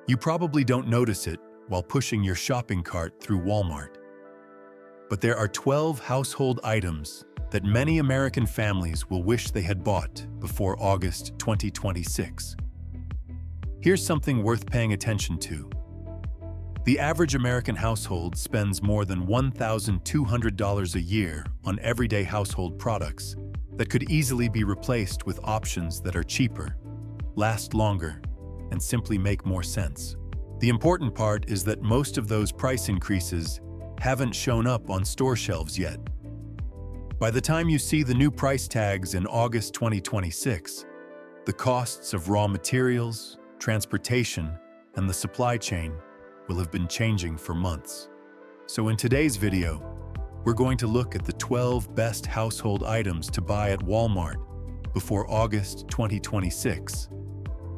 You probably don't notice it while pushing your shopping cart through Walmart. But there are 12 household items that many American families will wish they had bought before August 2026. Here's something worth paying attention to. The average American household spends more than $1,200 a year on everyday household products that could easily be replaced with options that are cheaper, last longer, and simply make more sense. The important part is that most of those price increases haven't shown up on store shelves yet. By the time you see the new price tags in August 2026, the costs of raw materials, transportation, and the supply chain will have been changing for months. So in today's video, we're going to look at the 12 best household items to buy at Walmart before August 2026,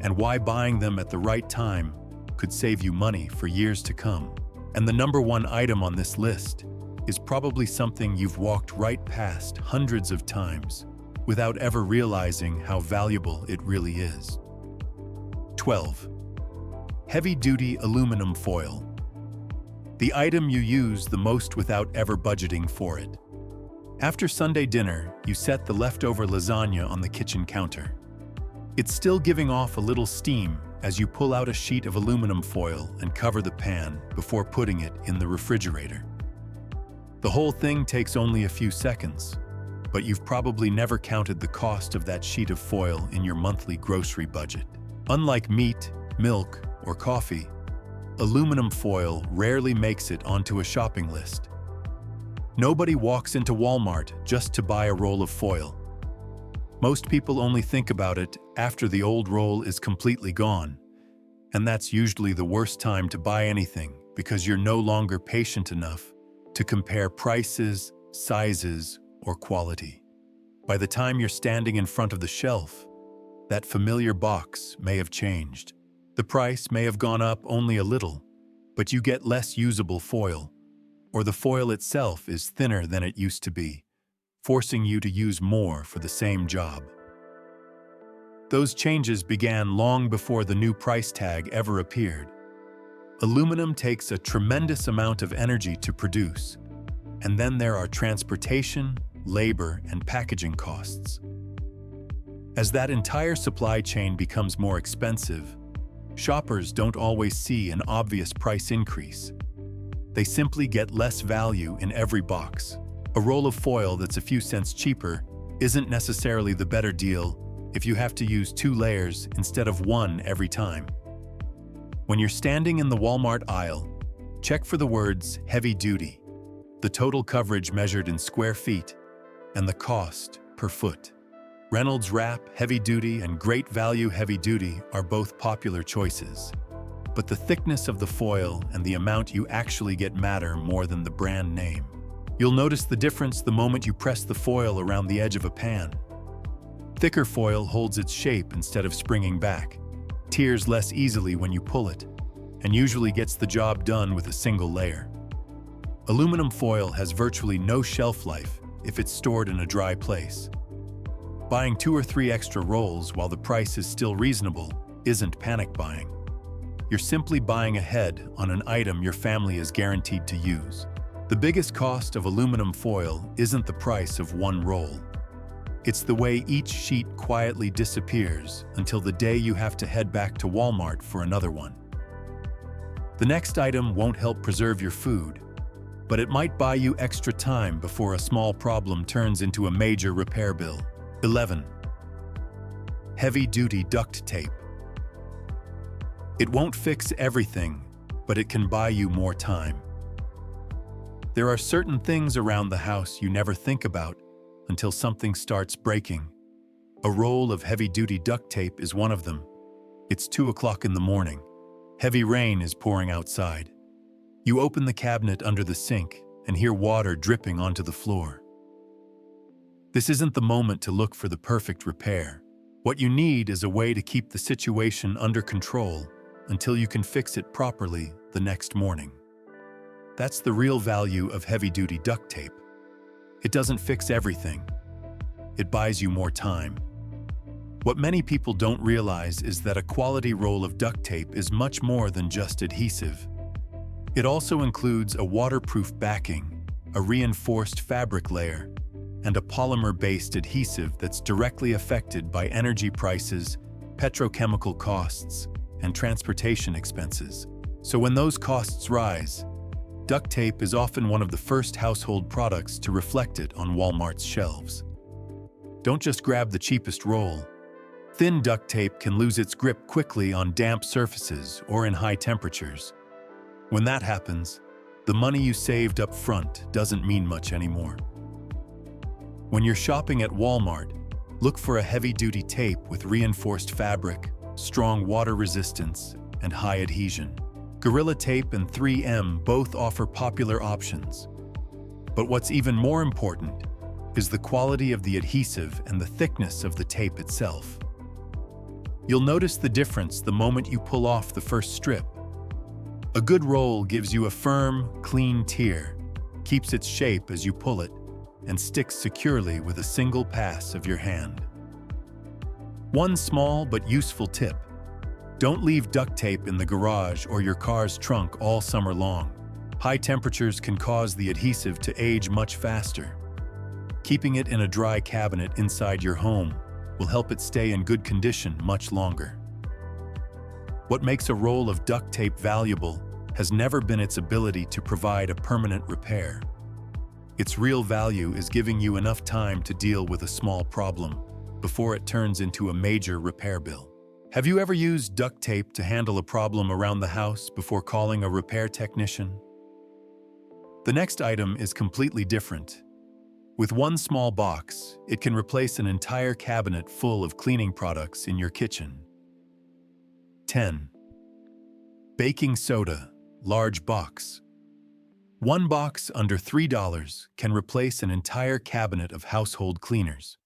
and why buying them at the right time could save you money for years to come. And the number one item on this list is probably something you've walked right past hundreds of times without ever realizing how valuable it really is. 12. Heavy-duty aluminum foil. The item you use the most without ever budgeting for it. After Sunday dinner, you set the leftover lasagna on the kitchen counter. It's still giving off a little steam as you pull out a sheet of aluminum foil and cover the pan before putting it in the refrigerator. The whole thing takes only a few seconds, but you've probably never counted the cost of that sheet of foil in your monthly grocery budget. Unlike meat, milk, or coffee, aluminum foil rarely makes it onto a shopping list. Nobody walks into Walmart just to buy a roll of foil. Most people only think about it after the old roll is completely gone, and that's usually the worst time to buy anything because you're no longer patient enough to compare prices, sizes, or quality. By the time you're standing in front of the shelf, that familiar box may have changed. The price may have gone up only a little, but you get less usable foil, or the foil itself is thinner than it used to be, forcing you to use more for the same job. Those changes began long before the new price tag ever appeared. Aluminum takes a tremendous amount of energy to produce, and then there are transportation, labor, and packaging costs. As that entire supply chain becomes more expensive, shoppers don't always see an obvious price increase. They simply get less value in every box. A roll of foil that's a few cents cheaper isn't necessarily the better deal if you have to use 2 layers instead of 1 every time. When you're standing in the Walmart aisle, check for the words heavy duty, the total coverage measured in square feet, and the cost per foot. Reynolds Wrap Heavy Duty and Great Value Heavy Duty are both popular choices, but the thickness of the foil and the amount you actually get matter more than the brand name. You'll notice the difference the moment you press the foil around the edge of a pan. Thicker foil holds its shape instead of springing back, tears less easily when you pull it, and usually gets the job done with a single layer. Aluminum foil has virtually no shelf life if it's stored in a dry place. Buying 2 or 3 extra rolls while the price is still reasonable isn't panic buying. You're simply buying ahead on an item your family is guaranteed to use. The biggest cost of aluminum foil isn't the price of 1 roll. It's the way each sheet quietly disappears until the day you have to head back to Walmart for another one. The next item won't help preserve your food, but it might buy you extra time before a small problem turns into a major repair bill. 11. Heavy-duty duct tape. It won't fix everything, but it can buy you more time. There are certain things around the house you never think about until something starts breaking. A roll of heavy-duty duct tape is one of them. It's 2 o'clock in the morning. Heavy rain is pouring outside. You open the cabinet under the sink and hear water dripping onto the floor. This isn't the moment to look for the perfect repair. What you need is a way to keep the situation under control until you can fix it properly the next morning. That's the real value of heavy-duty duct tape. It doesn't fix everything. It buys you more time. What many people don't realize is that a quality roll of duct tape is much more than just adhesive. It also includes a waterproof backing, a reinforced fabric layer, and a polymer-based adhesive that's directly affected by energy prices, petrochemical costs, and transportation expenses. So when those costs rise, duct tape is often one of the first household products to reflect it on Walmart's shelves. Don't just grab the cheapest roll. Thin duct tape can lose its grip quickly on damp surfaces or in high temperatures. When that happens, the money you saved up front doesn't mean much anymore. When you're shopping at Walmart, look for a heavy-duty tape with reinforced fabric, strong water resistance, and high adhesion. Gorilla Tape and 3M both offer popular options. But what's even more important is the quality of the adhesive and the thickness of the tape itself. You'll notice the difference the moment you pull off the first strip. A good roll gives you a firm, clean tear, keeps its shape as you pull it, and sticks securely with a single pass of your hand. One small but useful tip: don't leave duct tape in the garage or your car's trunk all summer long. High temperatures can cause the adhesive to age much faster. Keeping it in a dry cabinet inside your home will help it stay in good condition much longer. What makes a roll of duct tape valuable has never been its ability to provide a permanent repair. Its real value is giving you enough time to deal with a small problem before it turns into a major repair bill. Have you ever used duct tape to handle a problem around the house before calling a repair technician? The next item is completely different. With one small box, it can replace an entire cabinet full of cleaning products in your kitchen. 10. Baking soda, large box. One box under $3 can replace an entire cabinet of household cleaners.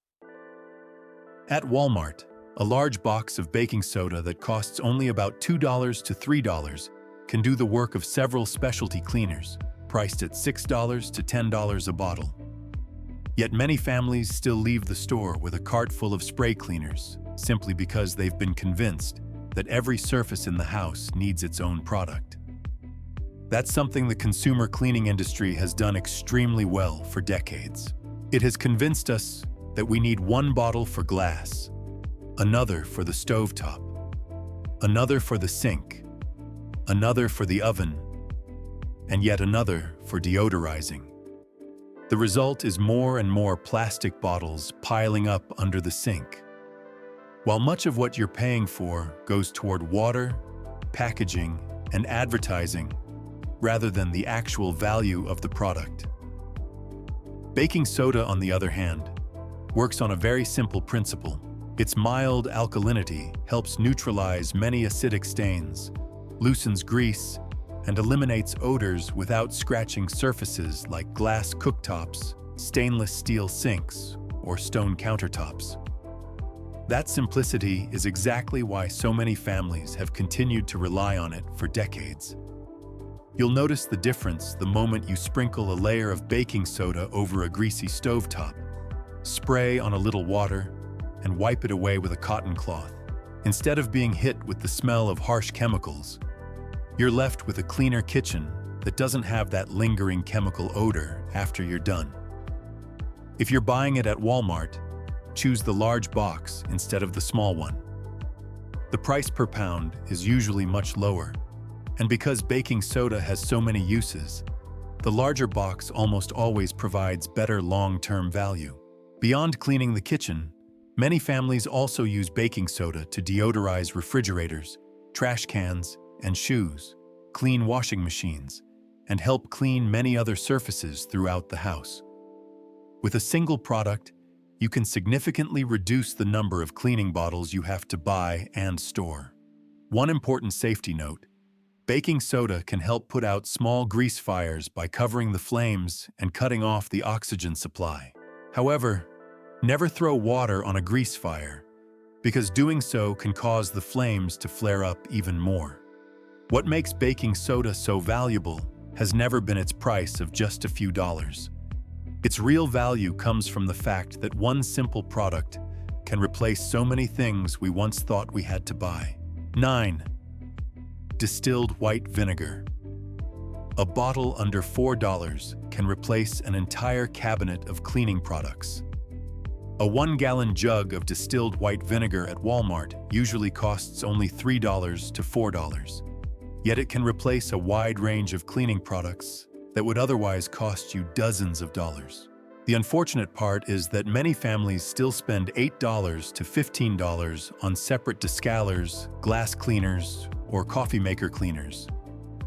At Walmart, a large box of baking soda that costs only about $2 to $3 can do the work of several specialty cleaners, priced at $6 to $10 a bottle. Yet many families still leave the store with a cart full of spray cleaners, simply because they've been convinced that every surface in the house needs its own product. That's something the consumer cleaning industry has done extremely well for decades. It has convinced us that we need one bottle for glass, another for the stovetop, another for the sink, another for the oven, and yet another for deodorizing. The result is more and more plastic bottles piling up under the sink. While much of what you're paying for goes toward water, packaging, and advertising, rather than the actual value of the product. Baking soda, on the other hand, works on a very simple principle. Its mild alkalinity helps neutralize many acidic stains, loosens grease, and eliminates odors without scratching surfaces like glass cooktops, stainless steel sinks, or stone countertops. That simplicity is exactly why so many families have continued to rely on it for decades. You'll notice the difference the moment you sprinkle a layer of baking soda over a greasy stovetop, spray on a little water, and wipe it away with a cotton cloth. Instead of being hit with the smell of harsh chemicals, you're left with a cleaner kitchen that doesn't have that lingering chemical odor after you're done. If you're buying it at Walmart, choose the large box instead of the small one. The price per pound is usually much lower, and because baking soda has so many uses, the larger box almost always provides better long-term value. Beyond cleaning the kitchen, many families also use baking soda to deodorize refrigerators, trash cans, and shoes, clean washing machines, and help clean many other surfaces throughout the house. With a single product, you can significantly reduce the number of cleaning bottles you have to buy and store. One important safety note: baking soda can help put out small grease fires by covering the flames and cutting off the oxygen supply. However, never throw water on a grease fire, because doing so can cause the flames to flare up even more. What makes baking soda so valuable has never been its price of just a few dollars. Its real value comes from the fact that one simple product can replace so many things we once thought we had to buy. 9. Distilled white vinegar. A bottle under $4 can replace an entire cabinet of cleaning products. A 1-gallon jug of distilled white vinegar at Walmart usually costs only $3 to $4. Yet it can replace a wide range of cleaning products that would otherwise cost you dozens of dollars. The unfortunate part is that many families still spend $8 to $15 on separate descalers, glass cleaners, or coffee maker cleaners,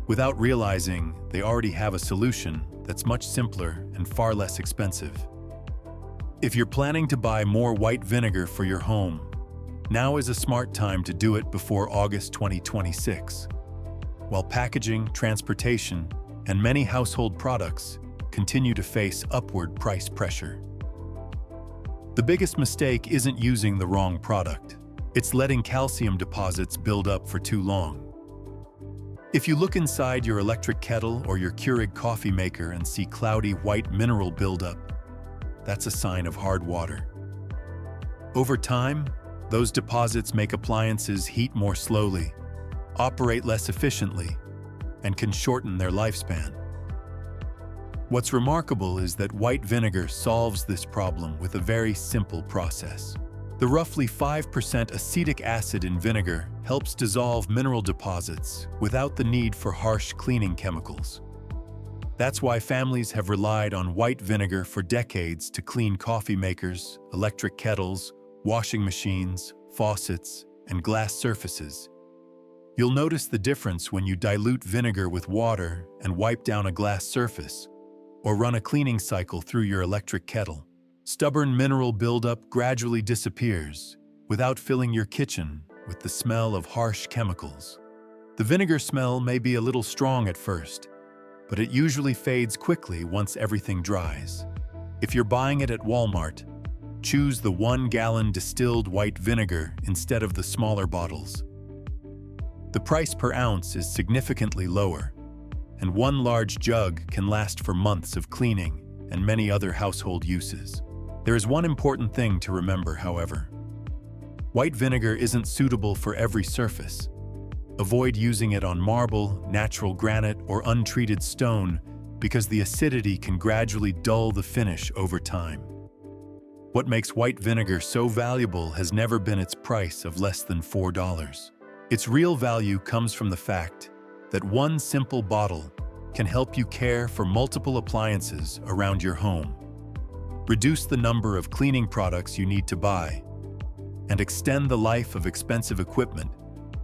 without realizing they already have a solution that's much simpler and far less expensive. If you're planning to buy more white vinegar for your home, now is a smart time to do it before August 2026, while packaging, transportation, and many household products continue to face upward price pressure. The biggest mistake isn't using the wrong product. It's letting calcium deposits build up for too long. If you look inside your electric kettle or your Keurig coffee maker and see cloudy white mineral buildup, that's a sign of hard water. Over time, those deposits make appliances heat more slowly, operate less efficiently, and can shorten their lifespan. What's remarkable is that white vinegar solves this problem with a very simple process. The roughly 5% acetic acid in vinegar helps dissolve mineral deposits without the need for harsh cleaning chemicals. That's why families have relied on white vinegar for decades to clean coffee makers, electric kettles, washing machines, faucets, and glass surfaces. You'll notice the difference when you dilute vinegar with water and wipe down a glass surface, or run a cleaning cycle through your electric kettle. Stubborn mineral buildup gradually disappears without filling your kitchen with the smell of harsh chemicals. The vinegar smell may be a little strong at first, but it usually fades quickly once everything dries. If you're buying it at Walmart, choose the 1-gallon distilled white vinegar instead of the smaller bottles. The price per ounce is significantly lower, and one large jug can last for months of cleaning and many other household uses. There is one important thing to remember, however. White vinegar isn't suitable for every surface. Avoid using it on marble, natural granite, or untreated stone because the acidity can gradually dull the finish over time. What makes white vinegar so valuable has never been its price of less than $4. Its real value comes from the fact that one simple bottle can help you care for multiple appliances around your home, reduce the number of cleaning products you need to buy, and extend the life of expensive equipment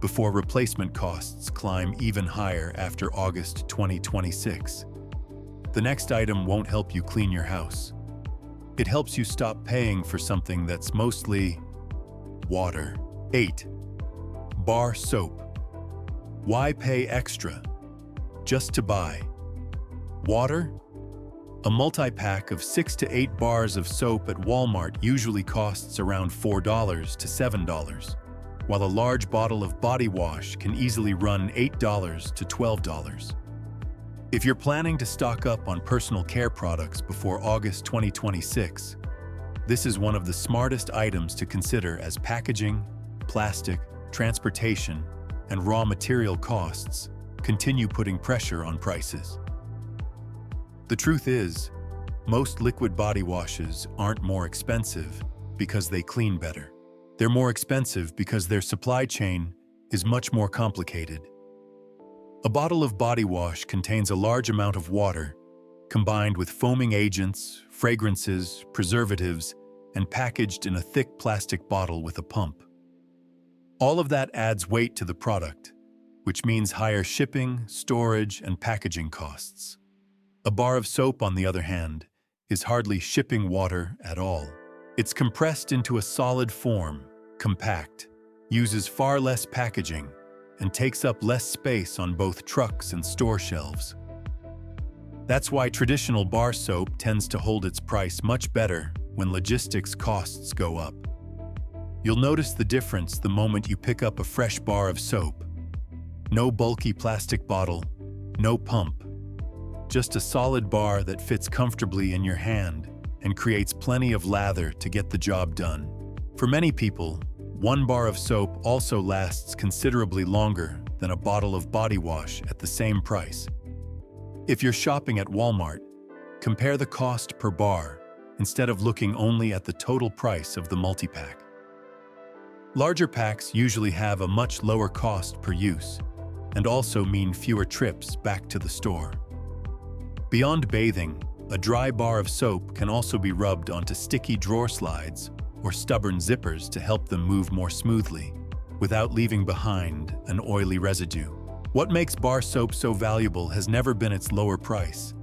before replacement costs climb even higher after August 2026. The next item won't help you clean your house. It helps you stop paying for something that's mostly water. 8. Bar soap. Why pay extra just to buy water? A multi-pack of 6 to 8 bars of soap at Walmart usually costs around $4 to $7, while a large bottle of body wash can easily run $8 to $12. If you're planning to stock up on personal care products before August 2026, this is one of the smartest items to consider as packaging, plastic, transportation, and raw material costs continue putting pressure on prices. The truth is, most liquid body washes aren't more expensive because they clean better. They're more expensive because their supply chain is much more complicated. A bottle of body wash contains a large amount of water, combined with foaming agents, fragrances, preservatives, and packaged in a thick plastic bottle with a pump. All of that adds weight to the product, which means higher shipping, storage, and packaging costs. A bar of soap, on the other hand, is hardly shipping water at all. It's compressed into a solid form, compact, uses far less packaging, and takes up less space on both trucks and store shelves. That's why traditional bar soap tends to hold its price much better when logistics costs go up. You'll notice the difference the moment you pick up a fresh bar of soap. No bulky plastic bottle, no pump. Just a solid bar that fits comfortably in your hand and creates plenty of lather to get the job done. For many people, one bar of soap also lasts considerably longer than a bottle of body wash at the same price. If you're shopping at Walmart, compare the cost per bar instead of looking only at the total price of the multi-pack. Larger packs usually have a much lower cost per use and also mean fewer trips back to the store. Beyond bathing, a dry bar of soap can also be rubbed onto sticky drawer slides or stubborn zippers to help them move more smoothly without leaving behind an oily residue. What makes bar soap so valuable has never been its lower price.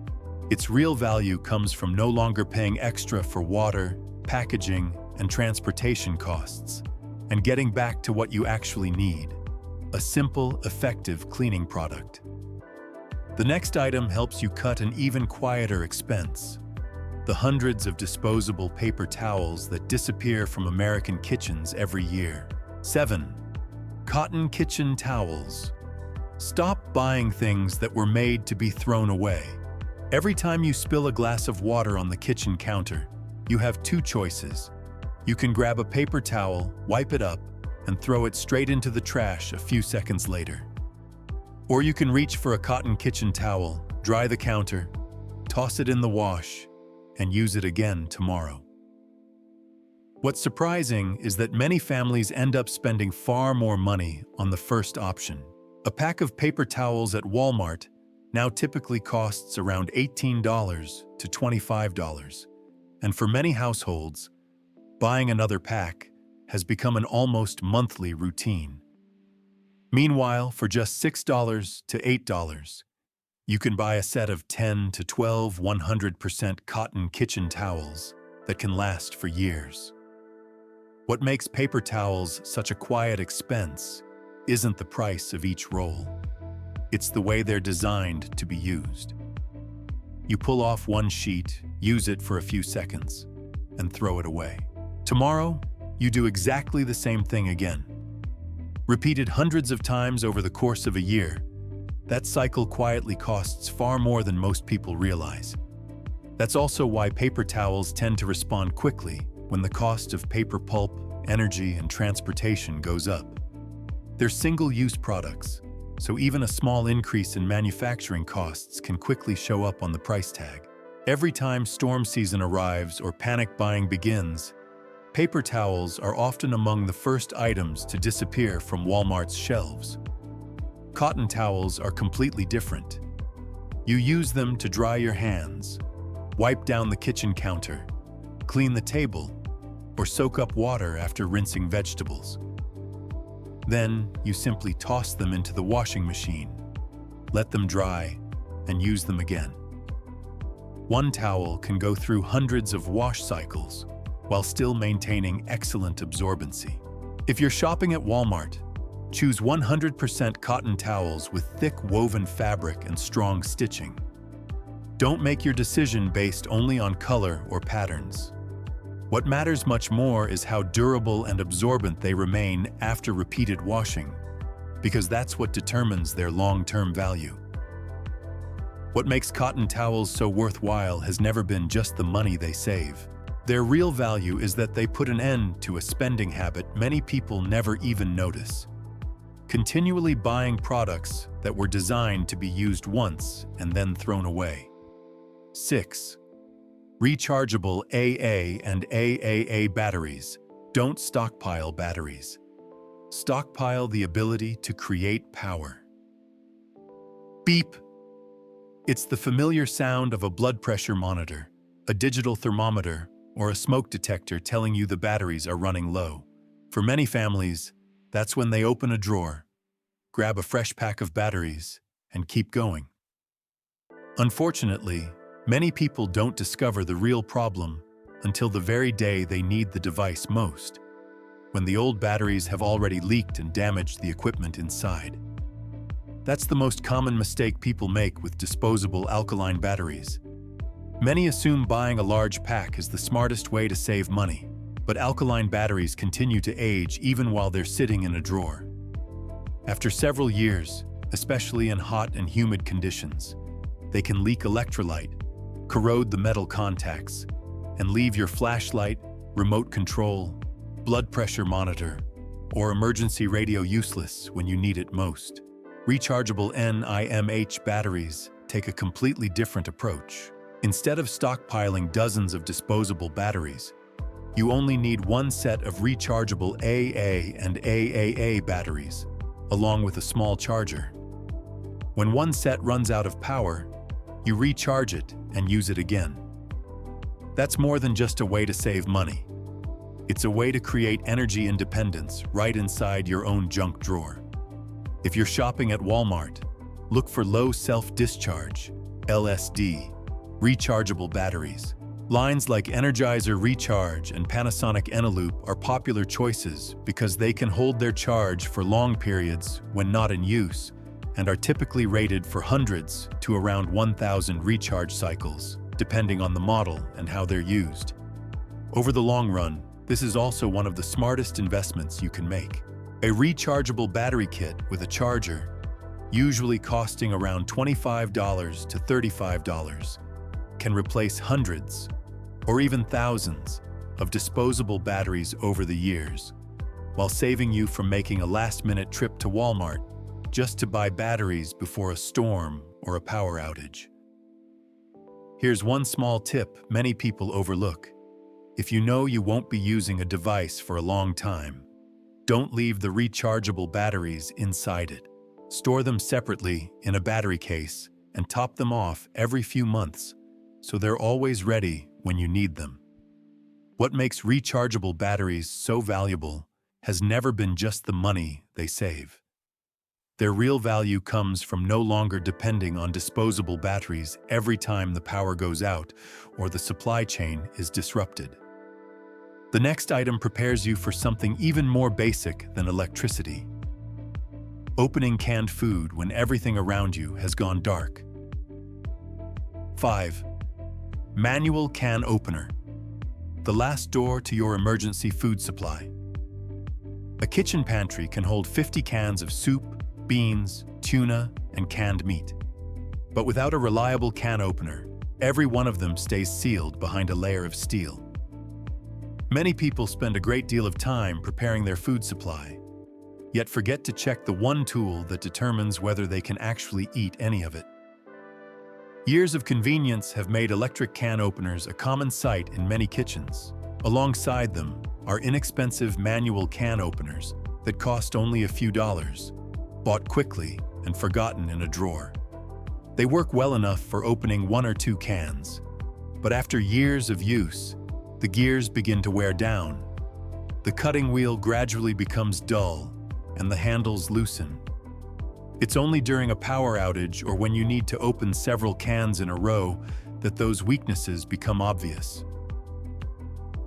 Its real value comes from no longer paying extra for water, packaging, and transportation costs, and getting back to what you actually need: a simple, effective cleaning product. The next item helps you cut an even quieter expense: the hundreds of disposable paper towels that disappear from American kitchens every year. 7. Cotton kitchen towels. Stop buying things that were made to be thrown away. Every time you spill a glass of water on the kitchen counter, you have two choices. You can grab a paper towel, wipe it up, and throw it straight into the trash a few seconds later. Or you can reach for a cotton kitchen towel, dry the counter, toss it in the wash, and use it again tomorrow. What's surprising is that many families end up spending far more money on the first option. A pack of paper towels at Walmart now typically costs around $18 to $25, and for many households, buying another pack has become an almost monthly routine. Meanwhile, for just $6 to $8, you can buy a set of 10 to 12 100% cotton kitchen towels that can last for years. What makes paper towels such a quiet expense isn't the price of each roll. It's the way they're designed to be used. You pull off one sheet, use it for a few seconds, and throw it away. Tomorrow, you do exactly the same thing again. Repeated hundreds of times over the course of a year, that cycle quietly costs far more than most people realize. That's also why paper towels tend to respond quickly when the cost of paper pulp, energy, and transportation goes up. They're single-use products, so even a small increase in manufacturing costs can quickly show up on the price tag. Every time storm season arrives or panic buying begins, paper towels are often among the first items to disappear from Walmart's shelves. Cotton towels are completely different. You use them to dry your hands, wipe down the kitchen counter, clean the table, or soak up water after rinsing vegetables. Then, you simply toss them into the washing machine, let them dry, and use them again. One towel can go through hundreds of wash cycles while still maintaining excellent absorbency. If you're shopping at Walmart, choose 100% cotton towels with thick woven fabric and strong stitching. Don't make your decision based only on color or patterns. What matters much more is how durable and absorbent they remain after repeated washing, because that's what determines their long-term value. What makes cotton towels so worthwhile has never been just the money they save. Their real value is that they put an end to a spending habit many people never even notice: continually buying products that were designed to be used once and then thrown away. 6. Rechargeable AA and AAA batteries. Don't stockpile batteries. Stockpile the ability to create power. Beep. It's the familiar sound of a blood pressure monitor, a digital thermometer, or a smoke detector telling you the batteries are running low. For many families, that's when they open a drawer, grab a fresh pack of batteries, and keep going. Unfortunately, many people don't discover the real problem until the very day they need the device most, when the old batteries have already leaked and damaged the equipment inside. That's the most common mistake people make with disposable alkaline batteries. Many assume buying a large pack is the smartest way to save money, but alkaline batteries continue to age even while they're sitting in a drawer. After several years, especially in hot and humid conditions, they can leak electrolyte, corrode the metal contacts, and leave your flashlight, remote control, blood pressure monitor, or emergency radio useless when you need it most. Rechargeable NIMH batteries take a completely different approach. Instead of stockpiling dozens of disposable batteries, you only need one set of rechargeable AA and AAA batteries, along with a small charger. When one set runs out of power, you recharge it and use it again. That's more than just a way to save money. It's a way to create energy independence right inside your own junk drawer. If you're shopping at Walmart, look for low self-discharge, LSD, rechargeable batteries. Lines like Energizer Recharge and Panasonic Eneloop are popular choices because they can hold their charge for long periods when not in use and are typically rated for hundreds to around 1,000 recharge cycles, depending on the model and how they're used. Over the long run, this is also one of the smartest investments you can make. A rechargeable battery kit with a charger, usually costing around $25 to $35, can replace hundreds or even thousands of disposable batteries over the years, while saving you from making a last-minute trip to Walmart just to buy batteries before a storm or a power outage. Here's one small tip many people overlook. If you know you won't be using a device for a long time, don't leave the rechargeable batteries inside it. Store them separately in a battery case and top them off every few months so they're always ready when you need them. What makes rechargeable batteries so valuable has never been just the money they save. Their real value comes from no longer depending on disposable batteries every time the power goes out or the supply chain is disrupted. The next item prepares you for something even more basic than electricity. Opening canned food when everything around you has gone dark. 5. Manual can opener. The last door to your emergency food supply. A kitchen pantry can hold 50 cans of soup, beans, tuna, and canned meat. But without a reliable can opener, every one of them stays sealed behind a layer of steel. Many people spend a great deal of time preparing their food supply, yet forget to check the one tool that determines whether they can actually eat any of it. Years of convenience have made electric can openers a common sight in many kitchens. Alongside them are inexpensive manual can openers that cost only a few dollars, bought quickly and forgotten in a drawer. They work well enough for opening one or two cans, but after years of use, the gears begin to wear down. The cutting wheel gradually becomes dull, and the handles loosen. It's only during a power outage or when you need to open several cans in a row that those weaknesses become obvious.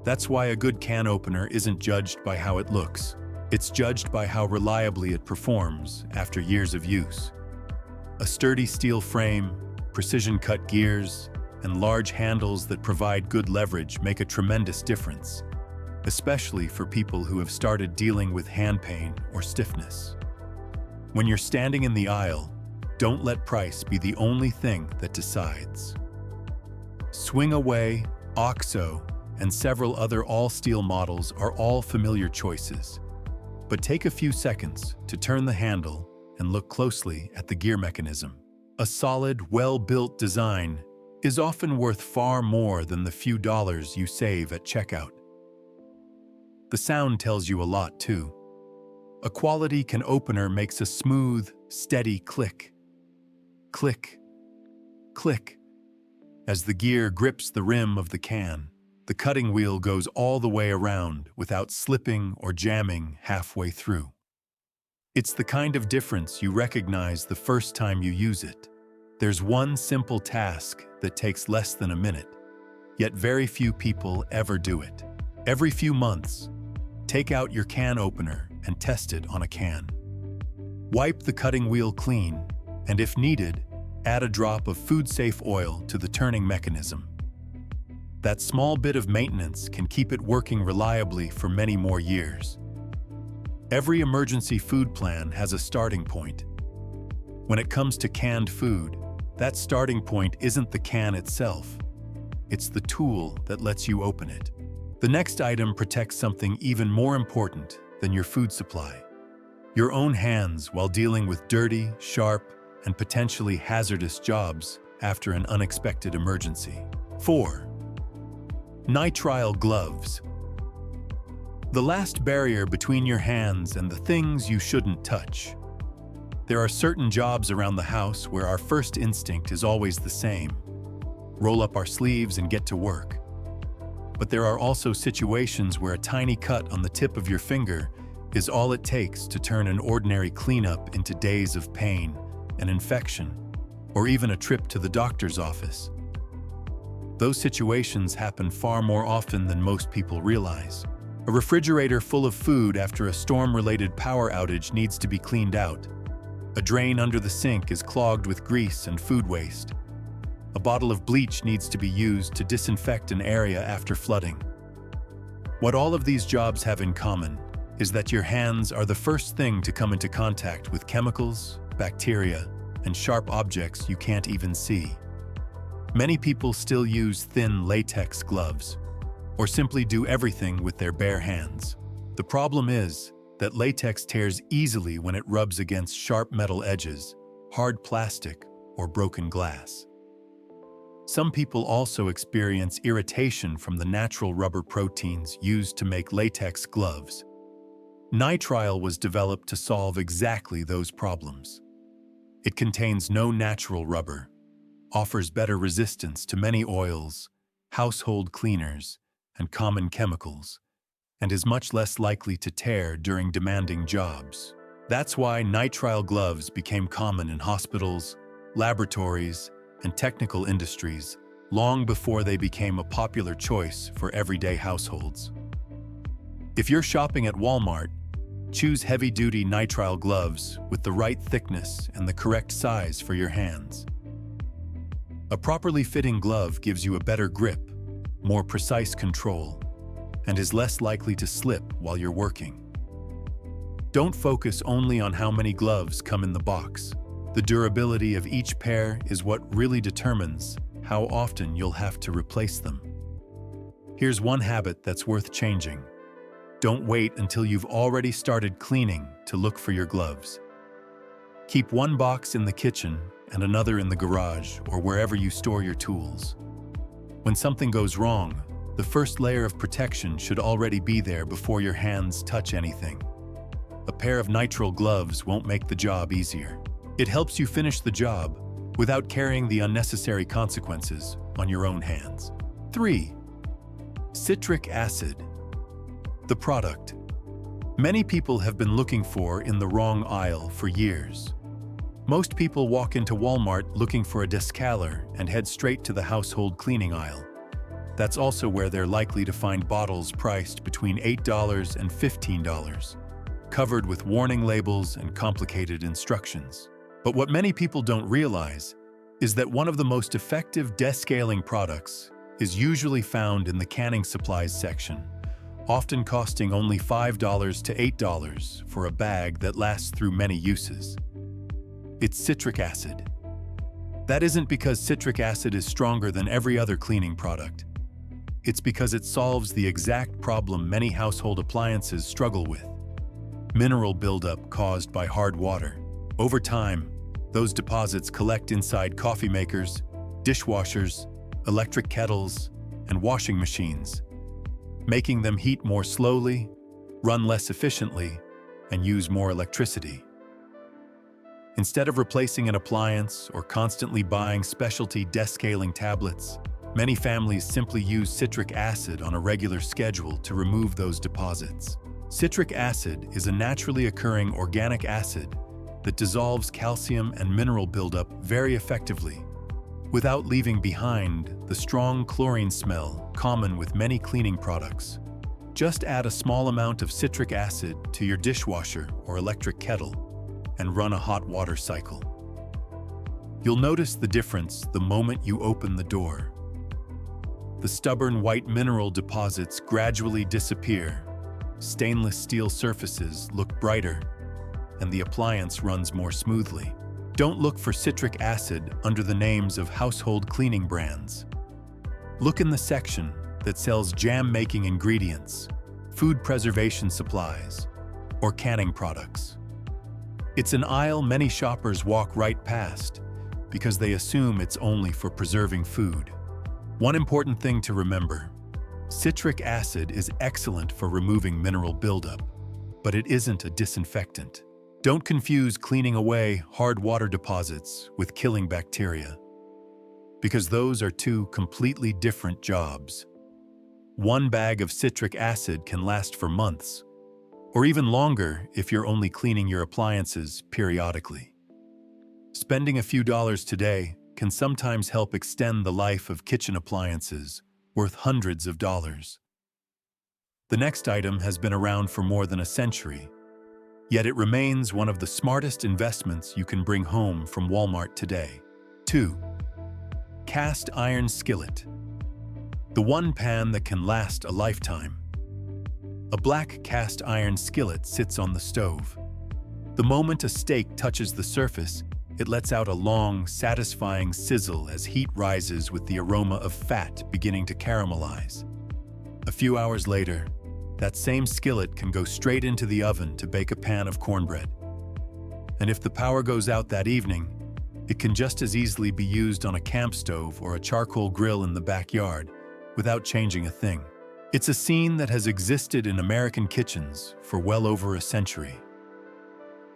That's why a good can opener isn't judged by how it looks. It's judged by how reliably it performs after years of use. A sturdy steel frame, precision-cut gears, and large handles that provide good leverage make a tremendous difference, especially for people who have started dealing with hand pain or stiffness. When you're standing in the aisle, don't let price be the only thing that decides. Swing Away, OXO, and several other all-steel models are all familiar choices. But take a few seconds to turn the handle and look closely at the gear mechanism. A solid, well-built design is often worth far more than the few dollars you save at checkout. The sound tells you a lot, too. A quality can opener makes a smooth, steady click. Click, click. As the gear grips the rim of the can, the cutting wheel goes all the way around without slipping or jamming halfway through. It's the kind of difference you recognize the first time you use it. There's one simple task that takes less than a minute, yet very few people ever do it. Every few months, take out your can opener and test it on a can. Wipe the cutting wheel clean, and if needed, add a drop of food-safe oil to the turning mechanism. That small bit of maintenance can keep it working reliably for many more years. Every emergency food plan has a starting point. When it comes to canned food, that starting point isn't the can itself. It's the tool that lets you open it. The next item protects something even more important than your food supply: your own hands while dealing with dirty, sharp, and potentially hazardous jobs after an unexpected emergency. 4. Nitrile gloves. The last barrier between your hands and the things you shouldn't touch. There are certain jobs around the house where our first instinct is always the same: roll up our sleeves and get to work. But there are also situations where a tiny cut on the tip of your finger is all it takes to turn an ordinary cleanup into days of pain, an infection, or even a trip to the doctor's office. Those situations happen far more often than most people realize. A refrigerator full of food after a storm-related power outage needs to be cleaned out. A drain under the sink is clogged with grease and food waste. A bottle of bleach needs to be used to disinfect an area after flooding. What all of these jobs have in common is that your hands are the first thing to come into contact with chemicals, bacteria, and sharp objects you can't even see. Many people still use thin latex gloves, or simply do everything with their bare hands. The problem is that latex tears easily when it rubs against sharp metal edges, hard plastic, or broken glass. Some people also experience irritation from the natural rubber proteins used to make latex gloves. Nitrile was developed to solve exactly those problems. It contains no natural rubber, offers better resistance to many oils, household cleaners, and common chemicals, and is much less likely to tear during demanding jobs. That's why nitrile gloves became common in hospitals, laboratories, and technical industries long before they became a popular choice for everyday households. If you're shopping at Walmart, choose heavy-duty nitrile gloves with the right thickness and the correct size for your hands. A properly fitting glove gives you a better grip, more precise control, and is less likely to slip while you're working. Don't focus only on how many gloves come in the box. The durability of each pair is what really determines how often you'll have to replace them. Here's one habit that's worth changing. Don't wait until you've already started cleaning to look for your gloves. Keep one box in the kitchen and another in the garage or wherever you store your tools. When something goes wrong, the first layer of protection should already be there before your hands touch anything. A pair of nitrile gloves won't make the job easier. It helps you finish the job without carrying the unnecessary consequences on your own hands. 3. Citric acid. The product many people have been looking for in the wrong aisle for years. Most people walk into Walmart looking for a descaler and head straight to the household cleaning aisle. That's also where they're likely to find bottles priced between $8 and $15, covered with warning labels and complicated instructions. But what many people don't realize is that one of the most effective descaling products is usually found in the canning supplies section, often costing only $5 to $8 for a bag that lasts through many uses. It's citric acid. That isn't because citric acid is stronger than every other cleaning product. It's because it solves the exact problem many household appliances struggle with: mineral buildup caused by hard water. Over time, those deposits collect inside coffee makers, dishwashers, electric kettles, and washing machines, making them heat more slowly, run less efficiently, and use more electricity. Instead of replacing an appliance or constantly buying specialty descaling tablets, many families simply use citric acid on a regular schedule to remove those deposits. Citric acid is a naturally occurring organic acid that dissolves calcium and mineral buildup very effectively, without leaving behind the strong chlorine smell common with many cleaning products. Just add a small amount of citric acid to your dishwasher or electric kettle and run a hot water cycle. You'll notice the difference the moment you open the door. The stubborn white mineral deposits gradually disappear, stainless steel surfaces look brighter, and the appliance runs more smoothly. Don't look for citric acid under the names of household cleaning brands. Look in the section that sells jam-making ingredients, food preservation supplies, or canning products. It's an aisle many shoppers walk right past because they assume it's only for preserving food. One important thing to remember: citric acid is excellent for removing mineral buildup, but it isn't a disinfectant. Don't confuse cleaning away hard water deposits with killing bacteria, because those are two completely different jobs. One bag of citric acid can last for months, or even longer if you're only cleaning your appliances periodically. Spending a few dollars today can sometimes help extend the life of kitchen appliances worth hundreds of dollars. The next item has been around for more than a century, yet it remains one of the smartest investments you can bring home from Walmart today. 2. Cast iron skillet. The one pan that can last a lifetime. A black cast iron skillet sits on the stove. The moment a steak touches the surface, it lets out a long, satisfying sizzle as heat rises with the aroma of fat beginning to caramelize. A few hours later, that same skillet can go straight into the oven to bake a pan of cornbread. And if the power goes out that evening, it can just as easily be used on a camp stove or a charcoal grill in the backyard without changing a thing. It's a scene that has existed in American kitchens for well over a century.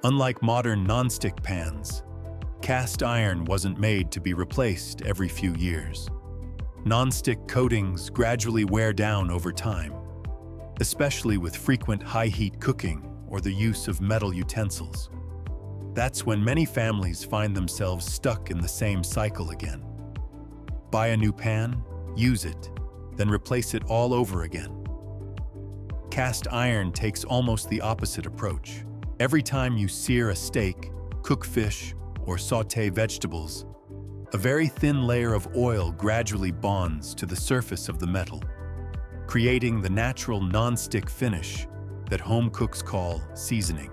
Unlike modern non-stick pans, cast iron wasn't made to be replaced every few years. Non-stick coatings gradually wear down over time, especially with frequent high-heat cooking or the use of metal utensils. That's when many families find themselves stuck in the same cycle again. Buy a new pan, use it, then replace it all over again. Cast iron takes almost the opposite approach. Every time you sear a steak, cook fish, or sauté vegetables, a very thin layer of oil gradually bonds to the surface of the metal, creating the natural non-stick finish that home cooks call seasoning.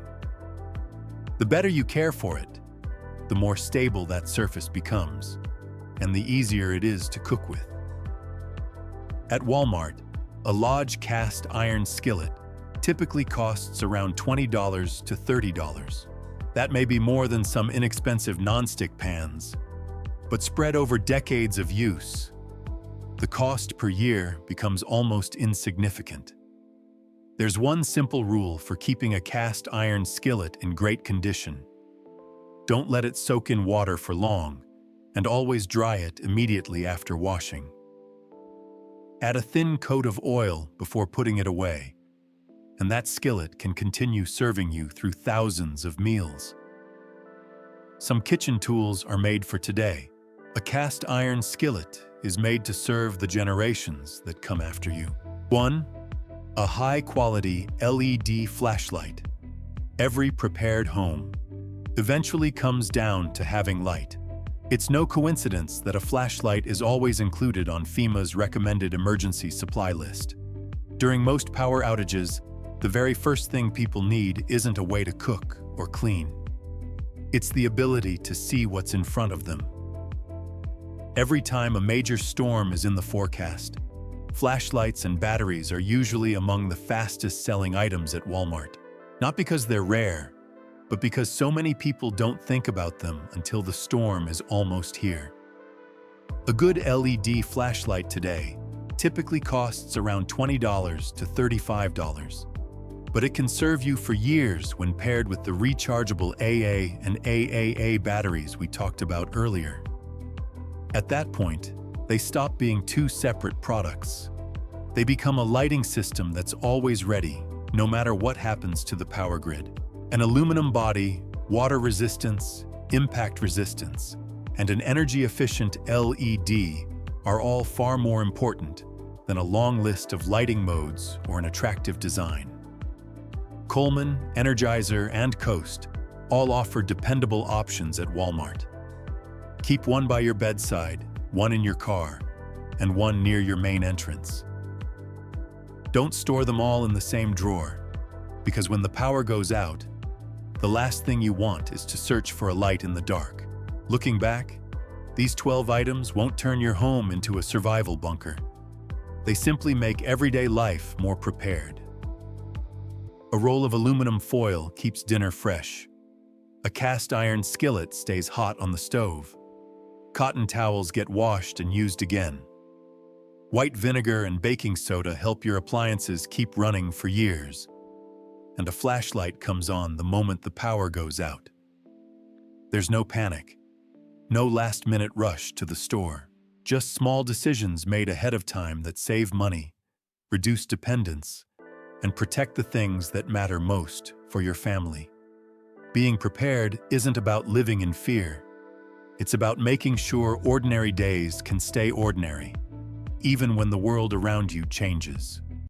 The better you care for it, the more stable that surface becomes, and the easier it is to cook with. At Walmart, a large cast iron skillet typically costs around $20 to $30. That may be more than some inexpensive non-stick pans, but spread over decades of use, the cost per year becomes almost insignificant. There's one simple rule for keeping a cast iron skillet in great condition. Don't let it soak in water for long, and always dry it immediately after washing. Add a thin coat of oil before putting it away, and that skillet can continue serving you through thousands of meals. Some kitchen tools are made for today. A cast iron skillet is made to serve the generations that come after you. 1. A high-quality LED flashlight. Every prepared home eventually comes down to having light. It's no coincidence that a flashlight is always included on FEMA's recommended emergency supply list. During most power outages, the very first thing people need isn't a way to cook or clean. It's the ability to see what's in front of them. Every time a major storm is in the forecast, flashlights and batteries are usually among the fastest-selling items at Walmart. Not because they're rare, but because so many people don't think about them until the storm is almost here. A good LED flashlight today typically costs around $20 to $35, but it can serve you for years when paired with the rechargeable AA and AAA batteries we talked about earlier. At that point, they stop being two separate products. They become a lighting system that's always ready, no matter what happens to the power grid. An aluminum body, water resistance, impact resistance, and an energy-efficient LED are all far more important than a long list of lighting modes or an attractive design. Coleman, Energizer, and Coast all offer dependable options at Walmart. Keep one by your bedside, one in your car, and one near your main entrance. Don't store them all in the same drawer, because when the power goes out, the last thing you want is to search for a light in the dark. Looking back, these 12 items won't turn your home into a survival bunker. They simply make everyday life more prepared. A roll of aluminum foil keeps dinner fresh. A cast iron skillet stays hot on the stove. Cotton towels get washed and used again. White vinegar and baking soda help your appliances keep running for years. And a flashlight comes on the moment the power goes out. There's no panic, no last-minute rush to the store. Just small decisions made ahead of time that save money, reduce dependence, and protect the things that matter most for your family. Being prepared isn't about living in fear. It's about making sure ordinary days can stay ordinary, even when the world around you changes.